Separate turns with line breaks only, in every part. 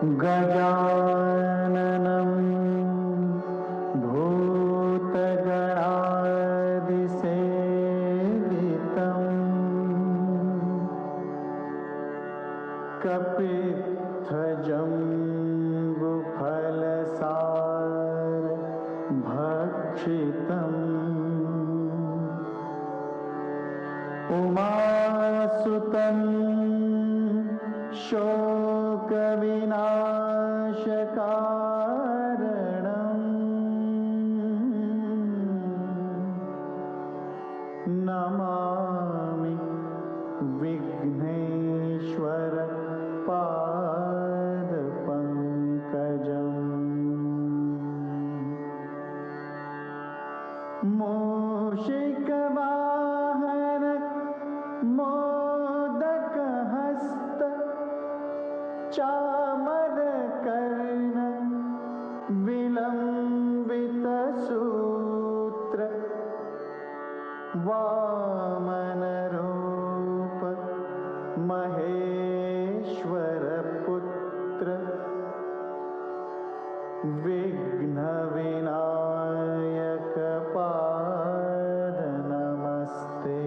गजाननं भूतगणादिसेवितं कपित्थजम्बुफलसार भक्षितम् उमासुतं शोकविनाशकारणम् नमामि विघ्नेश्वर पादपङ्कजम्। मूषिकवाहन मोदकहस्त चामरकर्ण विलम्बितसूत्र वामनरूप महेश्वरपुत्र विघ्नविनायक पाद नमस्ते।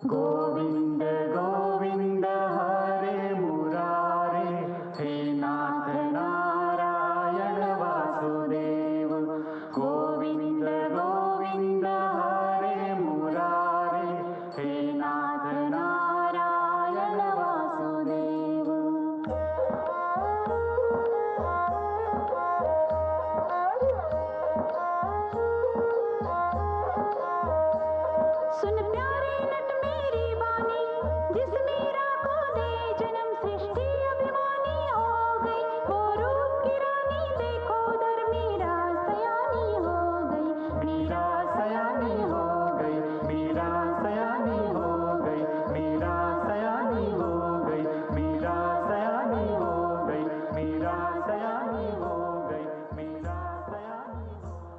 गोविंद गोविंद हरे मुरारे, हे नाथ नारायण वासुदेव। गोविंद गोविंद हरे मुरारे, हे नाथ नारायण वासुदेव।
सुन प्यारे नट मेरी वाणी, जिस मीरा को दे जन्म सृष्टि अभिमानी हो गई। वो रूप की रानी देखो उधर मीरा सयानी हो गई।
मीरा सयानी हो गई, मीरा सयानी हो गई, मीरा सयानी हो गई, मीरा सयानी हो गई, मीरा सयानी हो गई, मीरा सयानी हो गई।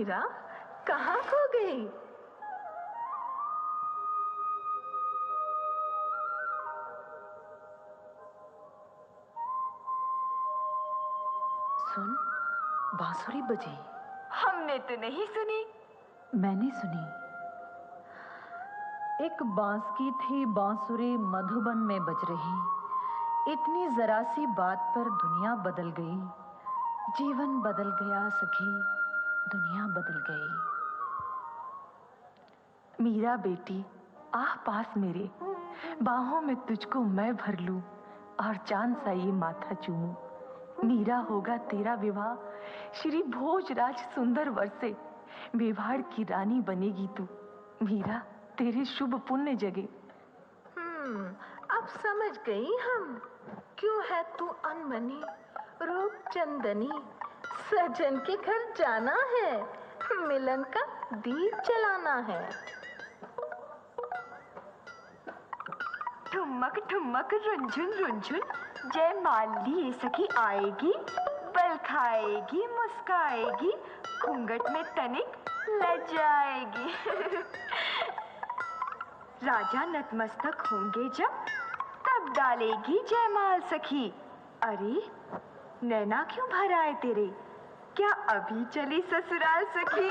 मीरा, कहाँ खो गई?
सुन, बांसुरी बजी।
हमने तो नहीं सुनी।
मैंने सुनी। एक बांस की थी बांसुरी मधुबन में बज रही, इतनी जरा सी बात पर दुनिया बदल गई, जीवन बदल गया सखी, दुनिया बदल गई।
मीरा बेटी, आ पास मेरे, बाहों में तुझको मैं भर लूं और चांद सा ये माथा चूमूं। मीरा होगा तेरा विवाह श्री भोजराज सुंदर वर से, मेवाड़ की रानी बनेगी तू। मीरा, तेरे शुभ पुण्य जगे।
अब समझ गई हम, क्यों है तू अनमनी, रूप चंदनी। सजन के घर जाना है, मिलन का दीप जलाना है।
ठुमक ठुमक रुंझुन रुंझुन, जय माली सखी आएगी, बल खाएगी मुस्काएगी, घूंघट में तनिक लजाएगी। राजा नतमस्तक होंगे जब, तब डालेगी जयमाल सखी। अरे नैना क्यों भर आए तेरे, क्या अभी चली ससुराल सखी?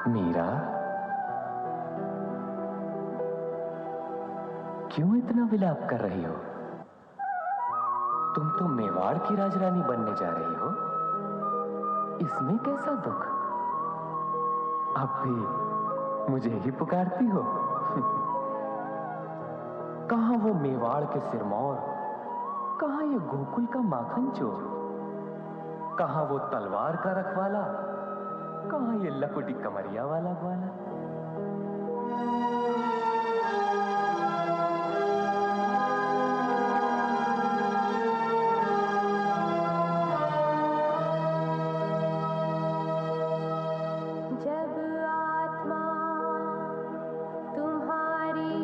मीरा, क्यों इतना विलाप कर रही हो?
तुम तो मेवाड़ की राजरानी बनने जा रही हो, इसमें कैसा दुख? अब भी मुझे ही पुकारती हो? कहां वो मेवाड़ के सिरमौर, कहां ये गोकुल का माखन चोर, कहां वो तलवार का रखवाला, कहां ये लकुटी कमरिया वाला ग्वाला?
जब आत्मा तुम्हारी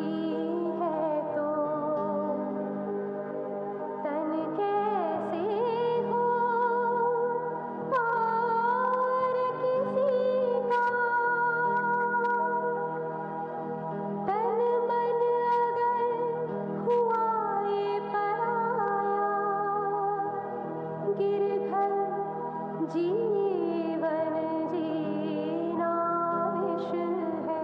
है तो तन कैसे हो और किसी का? तन मन अगर हुआ ये पराया, गिरधर जीवन जीना विष है।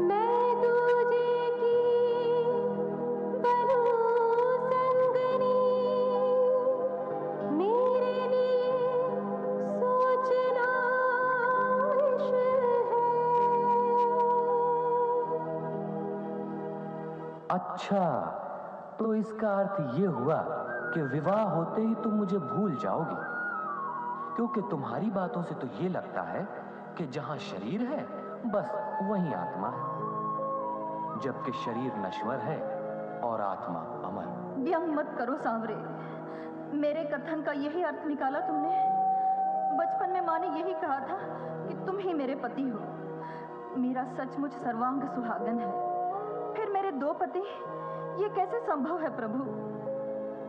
मैं तुझे की बनूं संगनी, मेरे लिए सोचना विष है।
अच्छा, तो इसका अर्थ ये हुआ कि विवाह होते ही तुम मुझे भूल जाओगी, क्योंकि तुम्हारी बातों से तो ये लगता है कि जहां शरीर है बस वहीं आत्मा है, जबकि शरीर नश्वर है और आत्मा अमर।
व्यंग मत करो सांवरे, मेरे कथन का यही अर्थ निकाला तुमने? बचपन में माँ ने यही कहा था कि तुम ही मेरे पति हो। मेरा सचमुच सर्वांग सुहागन है, फिर मेरे दो पति, ये कैसे संभव है प्रभु?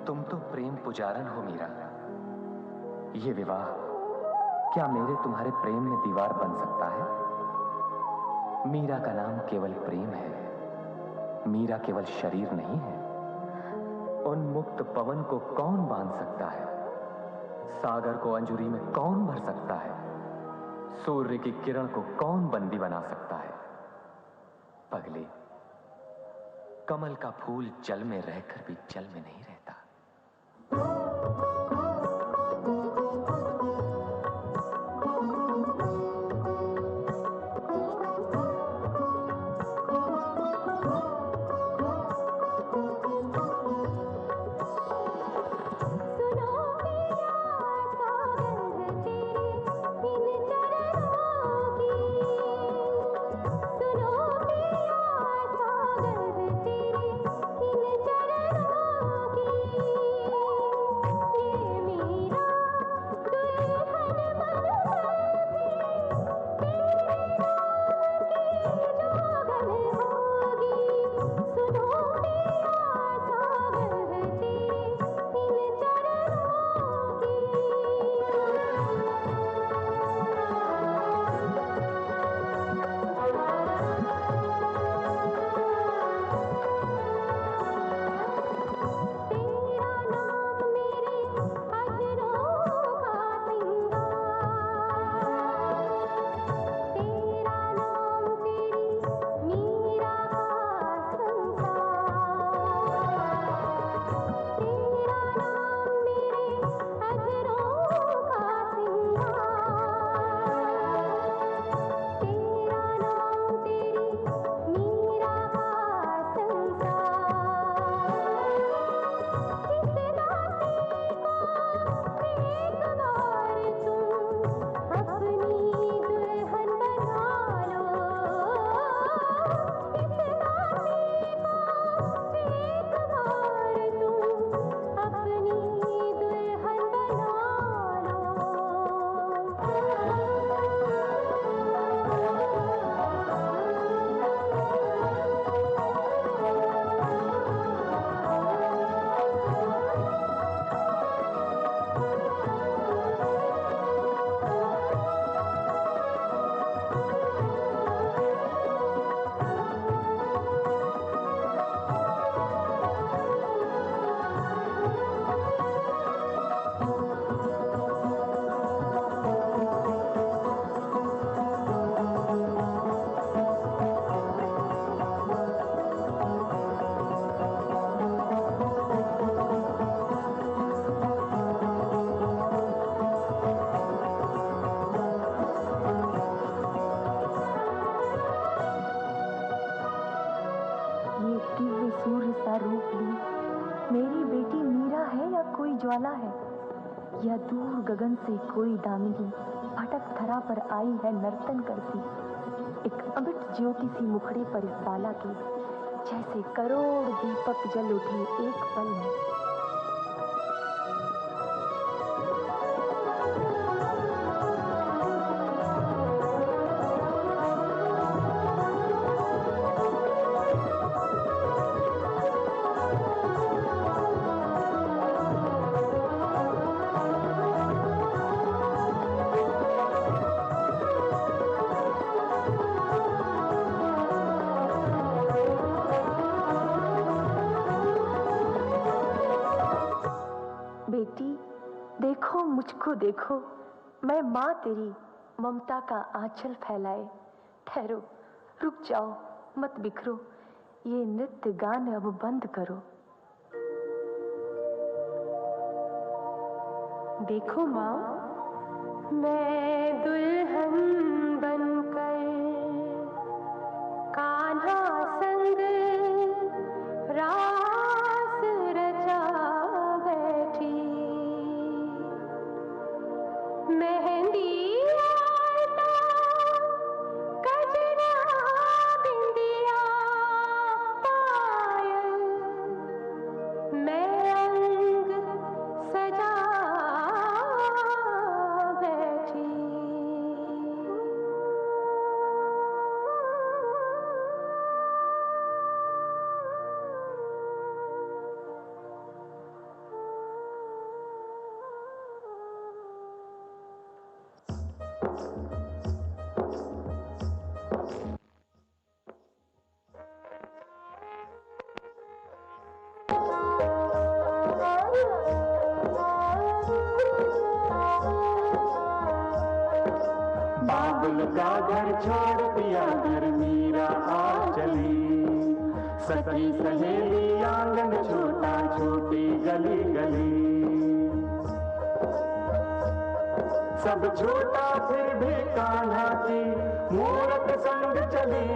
तुम तो प्रेम पुजारन हो मीरा। ये विवाह क्या मेरे तुम्हारे प्रेम में दीवार बन सकता है? मीरा का नाम केवल प्रेम है, मीरा केवल शरीर नहीं है। उन्मुक्त पवन को कौन बांध सकता है? सागर को अंजुरी में कौन भर सकता है? सूर्य की किरण को कौन बंदी बना सकता है? पगली, कमल का फूल जल में रहकर भी जल में नहीं रहता।
सुनो पिया सागंध तेरे इन चरणों की,
गगन से कोई दामिनी भटक धरा पर आई है नर्तन करती। एक अमिट ज्योति सी मुखड़े पर इस बाला के, जैसे करोड़ दीपक जल उठे एक पल में। बेटी देखो, मुझको देखो, मैं माँ तेरी ममता का आंचल फैलाए। ठहरो, रुक जाओ, मत बिखरो, ये नृत्य गान अब बंद करो। देखो माँ, मैं दुल्हन बनकर कान्हा संग रास रचा बैठी। मेहंदी आलता गजरा बिंदिया पायल, मैं अंग सजा बैठी।
बाबुल का घर छोड़ दिया घर, मीरा आ चली। सखी सहेली आंगन छोटा, छोटी गली गली। सब छोटा फिर भी कान्हा की मूरत संग चली।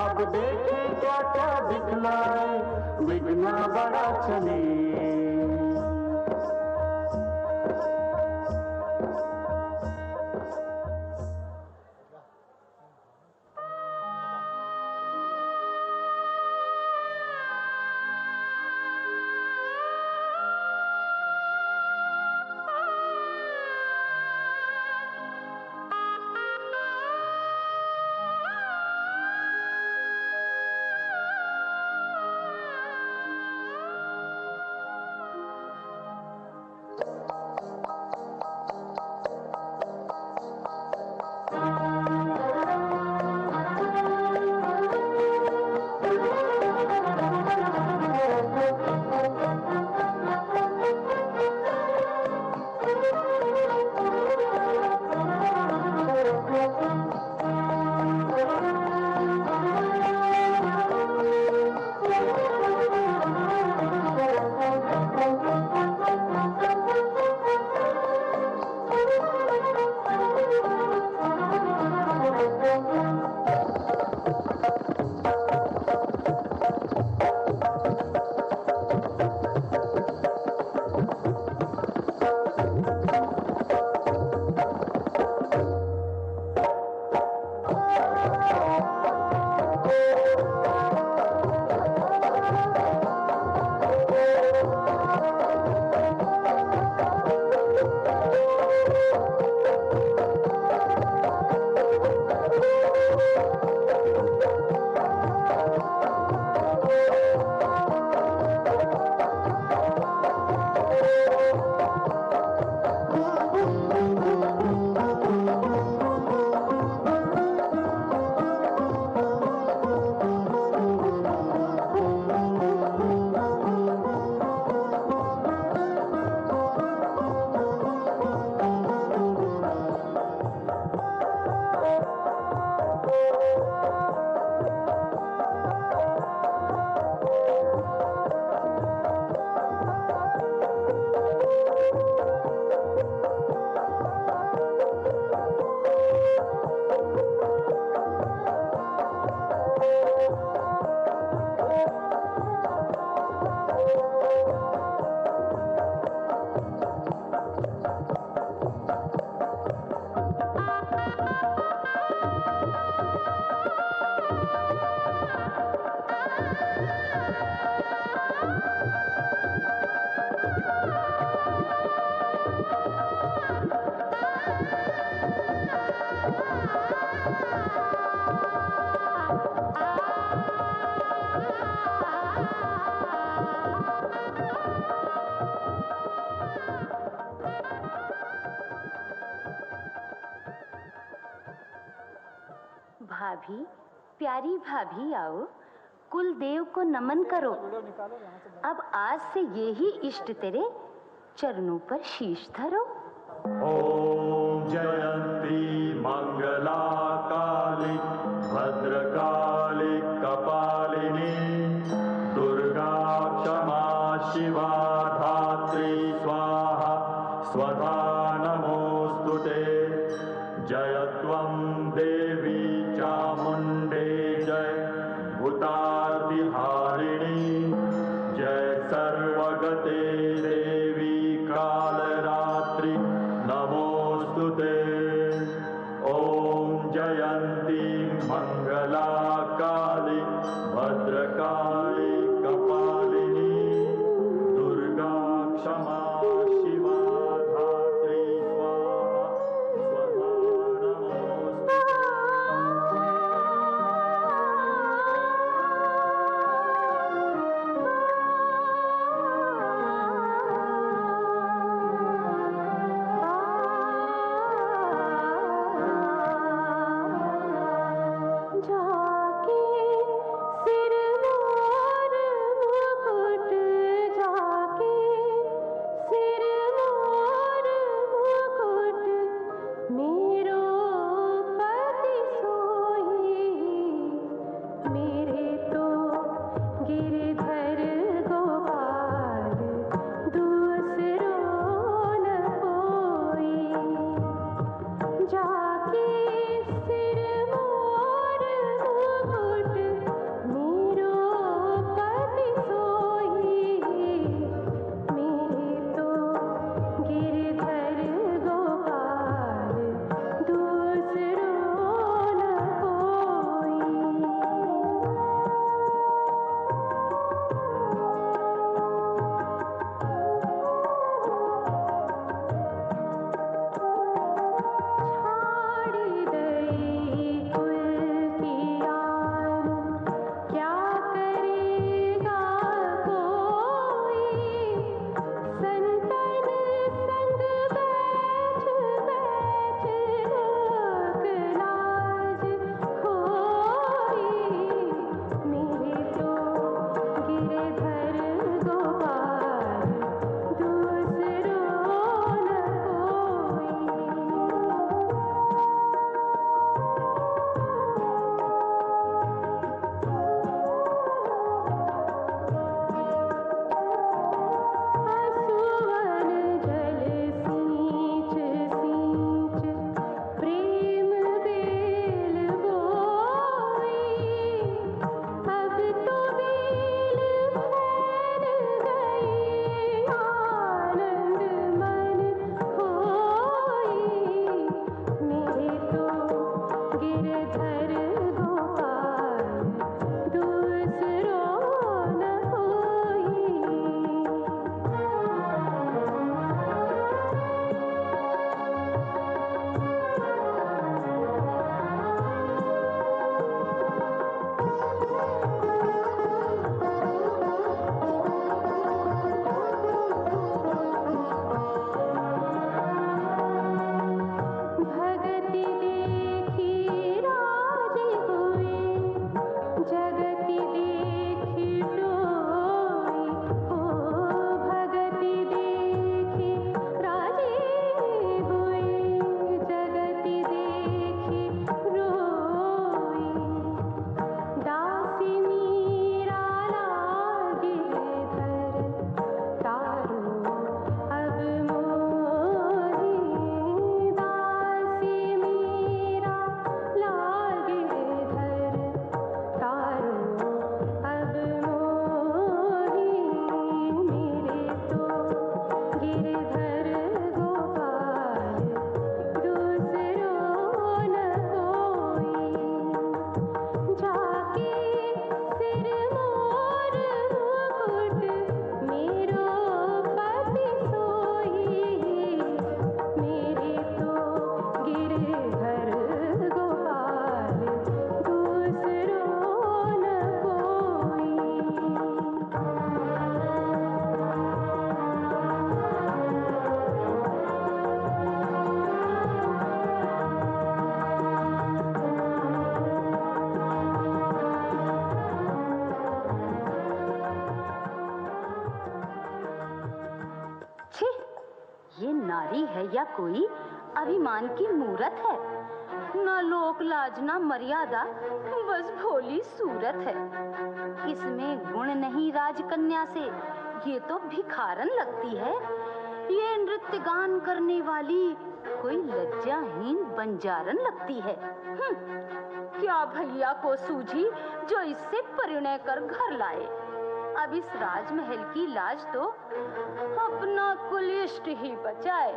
अब देखे क्या क्या दिखलाए, विघ्ना बड़ा चली।
भाभी, प्यारी भाभी आओ, कुल देव को नमन करो। अब आज से ये ही इष्ट तेरे चरणों पर शीश धरो।
ओम जयंती मंगला काली भद्रकाली कपालिनी दुर्गा क्षमा शिवा धात्री स्वाहा स्वधा नमोस्तुते। जयत्वं देवी चामुंडे जय भूतादिहारिणी जय सर्वगते देवी कालरात्रि नमोस्तुते। ओम जयंती मंगला काली भद्रकाली कपालिनी दुर्गा क्षमा शिवा धात्री स्वाहा स्वधा नमोस्तुते।
जाके सिर मोर मुकुट, जाके सिर मोर मुकुट, मेरो पति सोई, मेरे तो गिरधर गोपाल दूसरो न कोई। जाके सिर मोर मुकुट, मेरो पति सोई, मेरे तो गिरधर गोपाल दूसरो न कोई। छाड़
भैया कोई अभिमान की मूरत है, न लोक लाज न मर्यादा, बस भोली सूरत है। इसमें गुण नहीं राजकन्या से, ये तो भिखारन लगती है। ये नृत्य गान करने वाली कोई लज्जाहीन बंजारन लगती है। क्या भैया को सूझी जो इससे परिणय कर घर लाए। अब इस राजमहल की लाज तो अपना कुलिष्ट ही बचाए।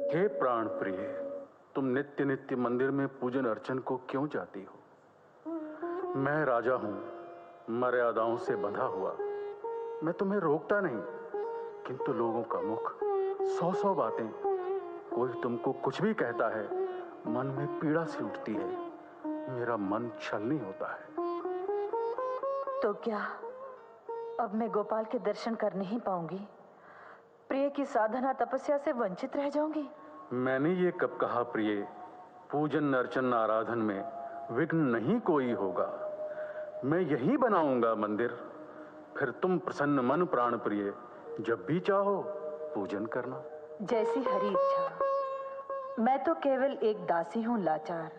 हे प्राण प्रिय, तुम नित्य नित्य मंदिर में पूजन अर्चन को क्यों जाती हो? मैं राजा हूं, मर्यादाओं से बंधा हुआ। मैं तुम्हें रोकता नहीं, किंतु लोगों का मुख 100-100 बातें। कोई तुमको कुछ भी कहता है, मन में पीड़ा सी उठती है। मेरा मन छलनी होता है।
तो क्या अब मैं गोपाल के दर्शन कर नहीं पाऊंगी? प्रिय की साधना तपस्या से वंचित रह जाऊंगी?
मैंने ये कब कहा प्रिय? पूजन अर्चन आराधन में विघ्न नहीं कोई होगा। मैं यही बनाऊंगा मंदिर, फिर तुम प्रसन्न मन प्राण प्रिय जब भी चाहो पूजन करना।
जैसी हरी इच्छा। मैं तो केवल एक दासी हूं लाचार।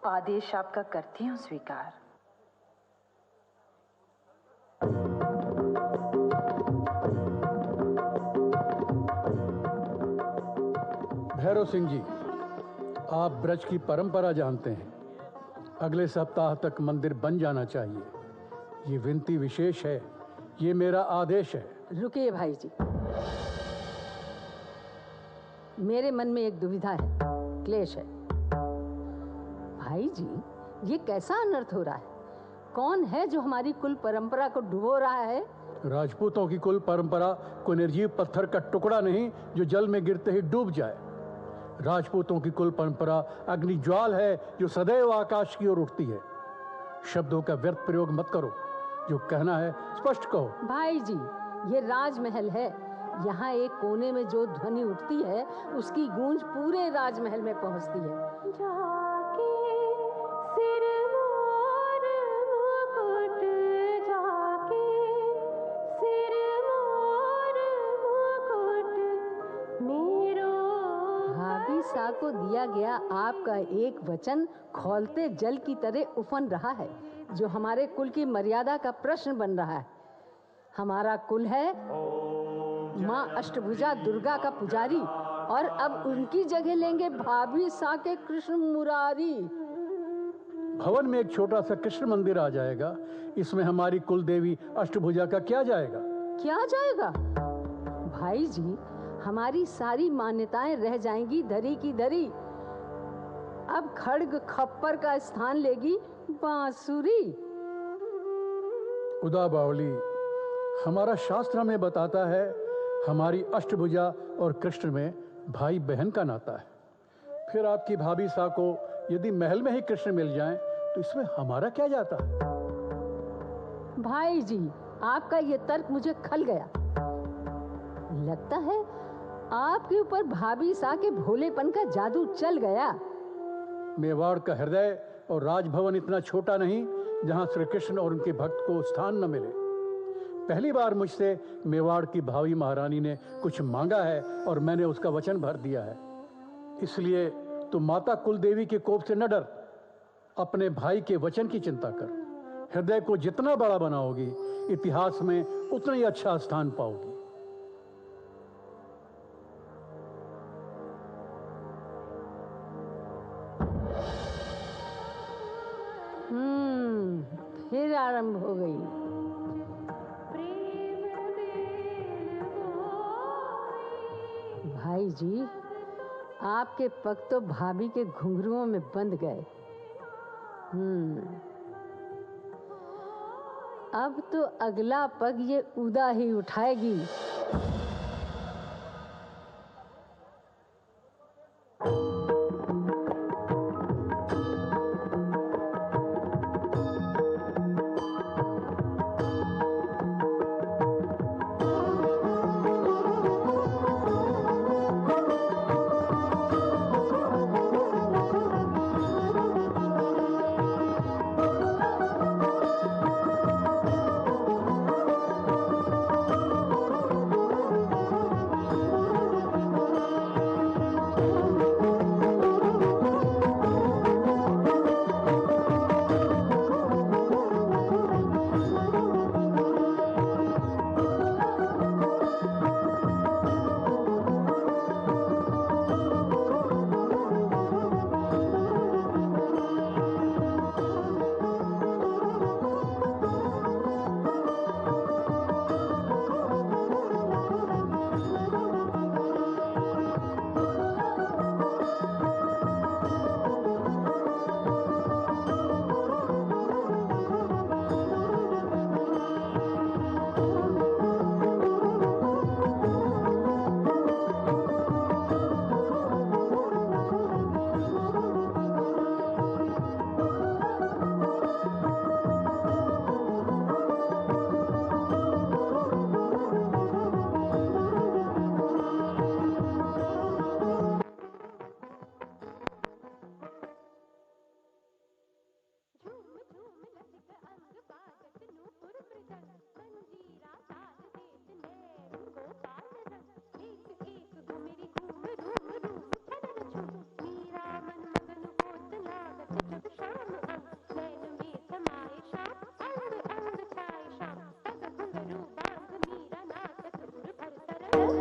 आदेश आपका करती हूं स्वीकार।
भैरव सिंह जी, आप ब्रज की परंपरा जानते हैं। अगले सप्ताह तक मंदिर बन जाना चाहिए। ये विनती विशेष है, ये मेरा आदेश है।
रुकिए भाई जी, मेरे मन में एक दुविधा है, क्लेश है। भाई जी, ये कैसा अनर्थ हो रहा है? कौन है जो हमारी कुल परंपरा को डुबो रहा है?
राजपूतों की कुल परंपरा कोई निर्जीव पत्थर का टुकड़ा नहीं जो जल में गिरते ही डूब जाए। राजपूतों की कुल परंपरा अग्नि ज्वाल है जो सदैव आकाश की ओर उठती है। शब्दों का व्यर्थ प्रयोग मत करो, जो कहना है स्पष्ट कहो।
भाई जी, ये राजमहल है। यहाँ एक कोने में जो ध्वनि उठती है उसकी गूंज पूरे राजमहल में पहुँचती है।
जाके सिर मोर मुकुट, जाके सिर मोर मुकुट मेरो।
भाभी सा को दिया गया आपका एक वचन खौलते जल की तरह उफन रहा है, जो हमारे कुल की मर्यादा का प्रश्न बन रहा है। हमारा कुल है माँ अष्टभुजा दुर्गा का पुजारी, और अब उनकी जगह लेंगे भाभी सा के कृष्ण मुरारी।
भवन में एक छोटा सा कृष्ण मंदिर आ जाएगा, इसमें हमारी कुल देवी अष्टभुजा का क्या जाएगा?
क्या जाएगा? भाई जी, हमारी सारी मान्यताएं रह जाएंगी धरी की धरी। अब खड्ग खप्पर का स्थान लेगी बांसुरी।
उदा बावली, हमारा शास्त्र में बताता है हमारी अष्टभुजा और कृष्ण में भाई बहन का नाता है। फिर आपकी भाभी सा को यदि महल में ही कृष्ण मिल जाएं, तो इसमें हमारा क्या जाता है?
भाई जी, आपका ये तर्क मुझे खल गया। लगता है आपके ऊपर भाभी सा के भोलेपन का जादू चल गया।
मेवाड़ का हृदय और राजभवन इतना छोटा नहीं जहां श्री कृष्ण और उनके भक्त को स्थान न मिले। पहली बार मुझसे मेवाड़ की भावी महारानी ने कुछ मांगा है और मैंने उसका वचन भर दिया है। इसलिए तुम माता कुलदेवी के कोप से न डर, अपने भाई के वचन की चिंता कर। हृदय को जितना बड़ा बनाओगी, इतिहास में उतना ही अच्छा स्थान पाओगी।
फिर आरंभ हो गई। भाई जी, आपके पग तो भाभी के घुंघरुओं में बंध गए। अब तो अगला पग ये उदा ही उठाएगी।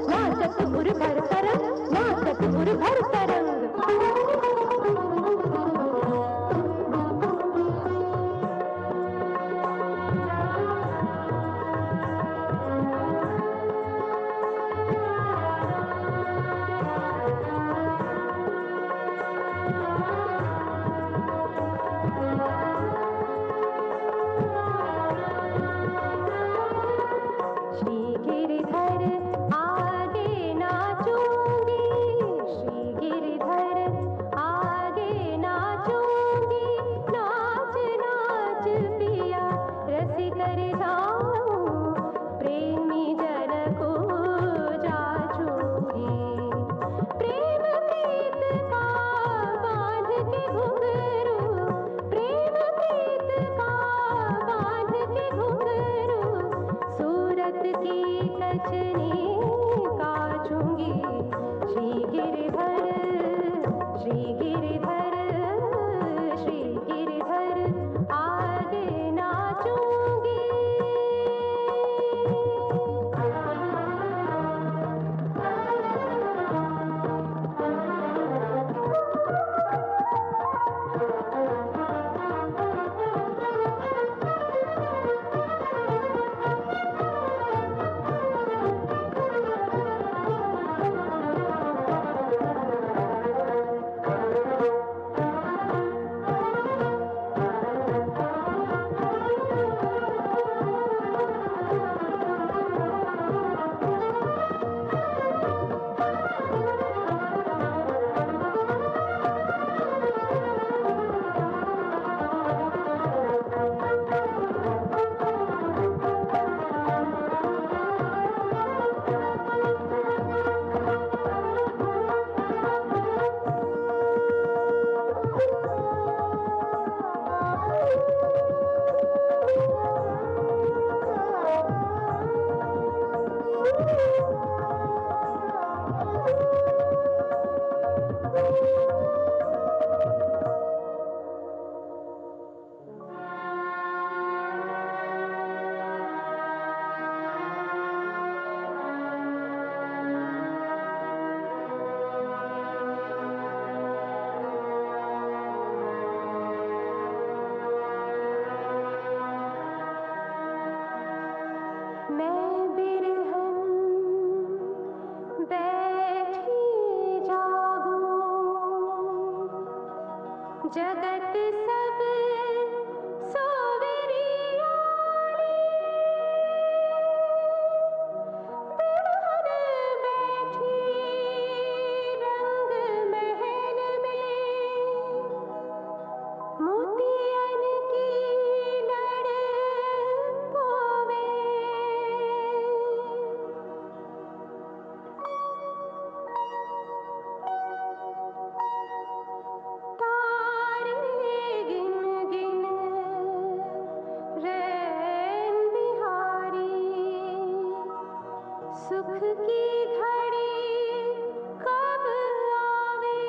नाचत उर भर तरन, नाचत उर भर तरन। गिरिधर आगे नाचूंगी, श्री गिरिधर आगे नाचूंगी, नाच नाच पिया रस कर जाऊं, प्रेमी जन को जाचूंगी। प्रेम प्रीत का बांध के घुंघरू, प्रेम प्रीत का बांध के घुंघरू, सूरत की कचनी काचूंगी। श्री गिरिधर श्री गिरिधर श्री गिरिधर आगे नाचूंगी। मैं बिरहन बैठी जागूं, जगत सब सोवेरिया बिरहन बैठी रंग महल में, मोतियन की लड़ पोवे। तारे गिन गिन रैन बिहारी, सुख की घड़ी कब आवे।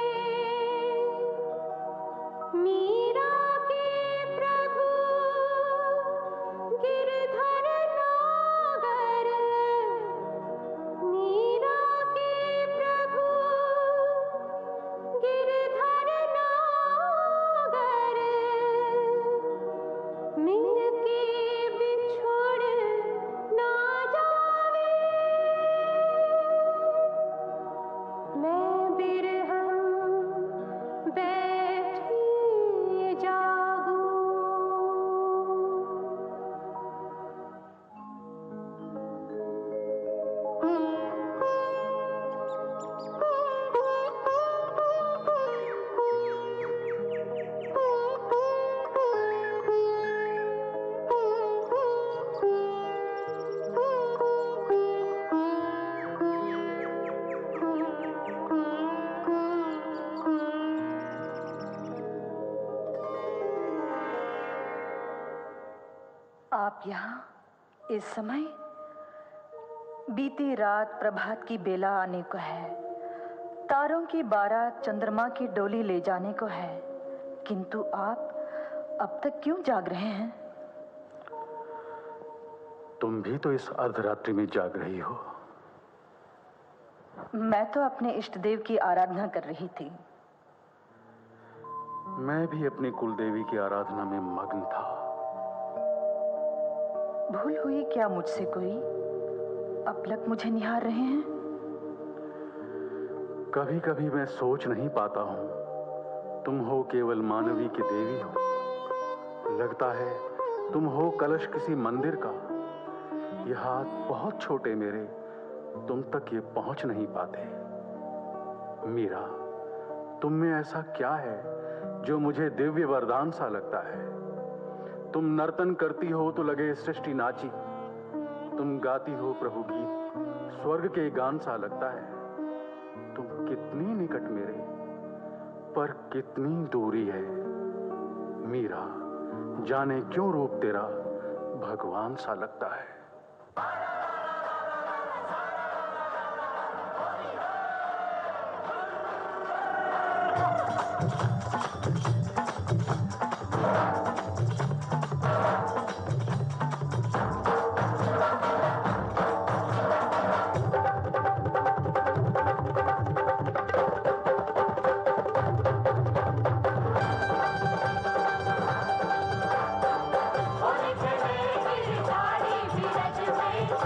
मीरा के प्रभु गिरधर नागर, मीरा के प्रभु गिरधर नागर, मिल के बिछुड़ ना जावे। मैं बिरहन बैठी जागूं।
आप यहाँ इस समय? बीती रात प्रभात की बेला आने को है, तारों की बारात चंद्रमा की डोली ले जाने को है, किंतु आप अब तक क्यों जाग रहे हैं?
तुम भी तो इस अर्धरात्रि में जाग रही हो।
मैं तो अपने इष्ट देव की आराधना कर रही थी।
मैं भी अपनी कुलदेवी की आराधना में मग्न था।
भूल हुई क्या मुझसे कोई? अपलक मुझे निहार रहे हैं।
कभी कभी मैं सोच नहीं पाता हूं तुम हो केवल मानवी की देवी हो। लगता है तुम हो कलश किसी मंदिर का, ये हाथ बहुत छोटे मेरे, तुम तक ये पहुंच नहीं पाते। मीरा, तुम में ऐसा क्या है जो मुझे दिव्य वरदान सा लगता है? तुम नर्तन करती हो तो लगे सृष्टि नाची, तुम गाती हो प्रभु गीत स्वर्ग के गान सा लगता है। तुम कितनी निकट मेरे, पर कितनी दूरी है। मीरा, जाने क्यों रूप तेरा भगवान सा लगता है।
गिरधारी बिरज में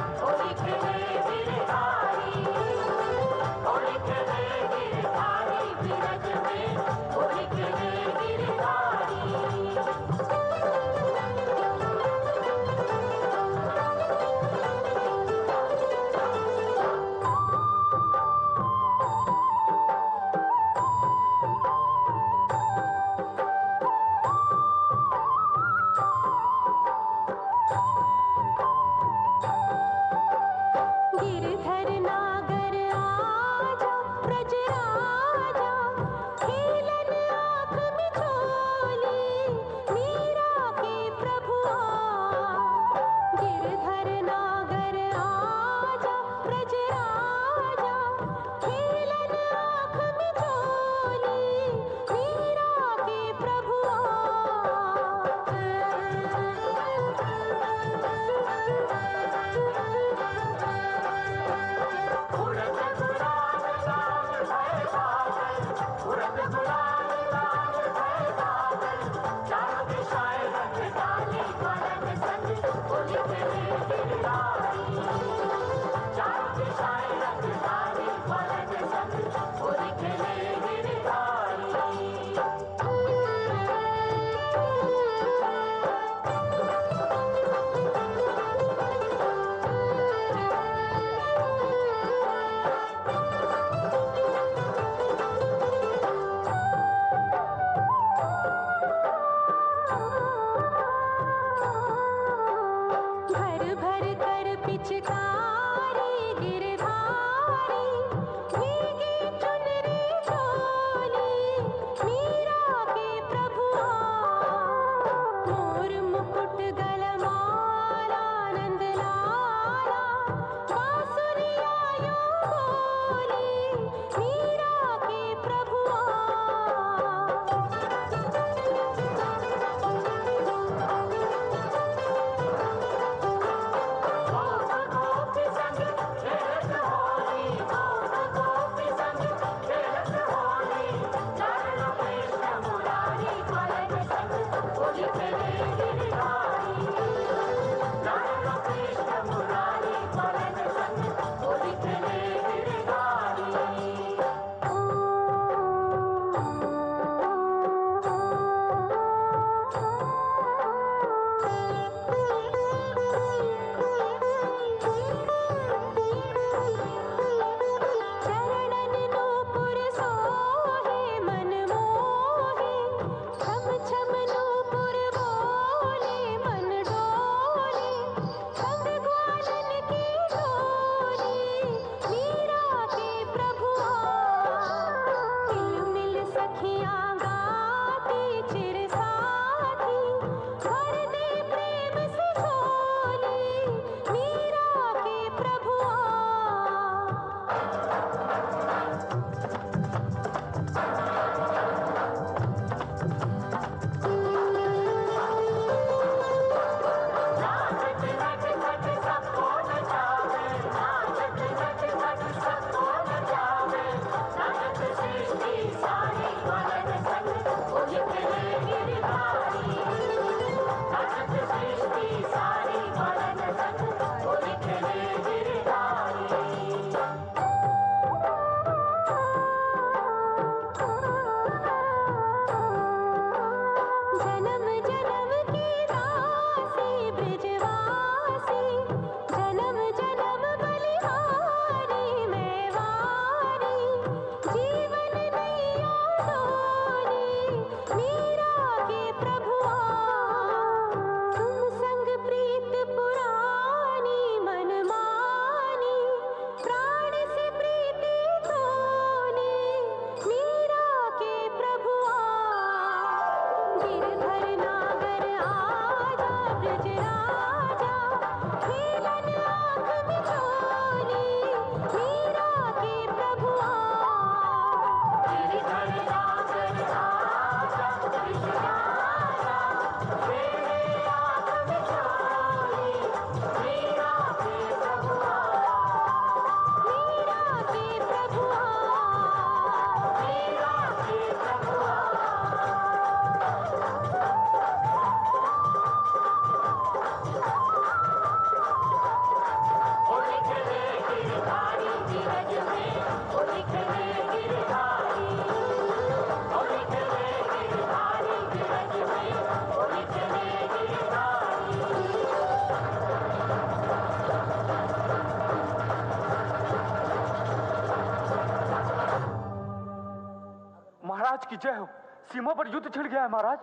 यमराज की जय हो। सीमा पर युद्ध छिड़ गया है महाराज।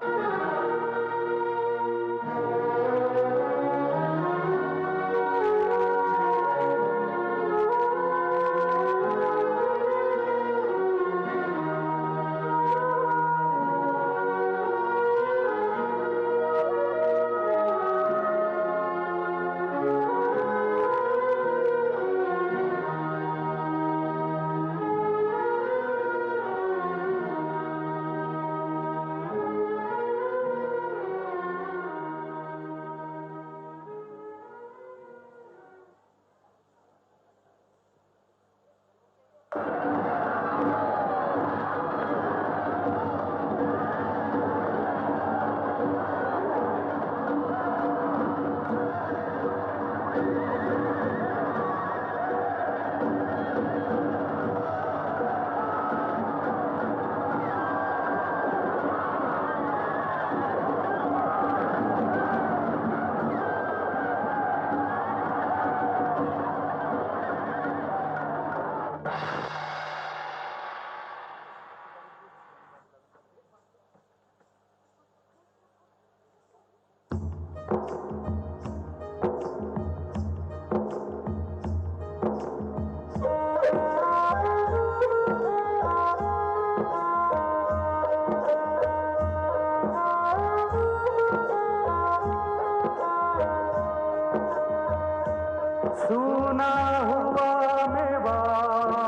सुना हुआ मेवाड़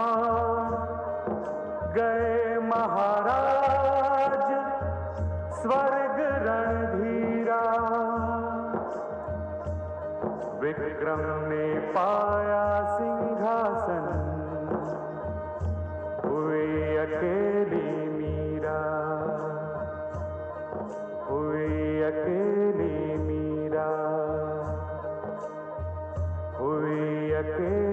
गए महाराज स्वर्ग रणधीरा, विक्रम ने पाया सिंहासन हुई अकेली मीरा, हुई अकेली मीरा, हुई अकेली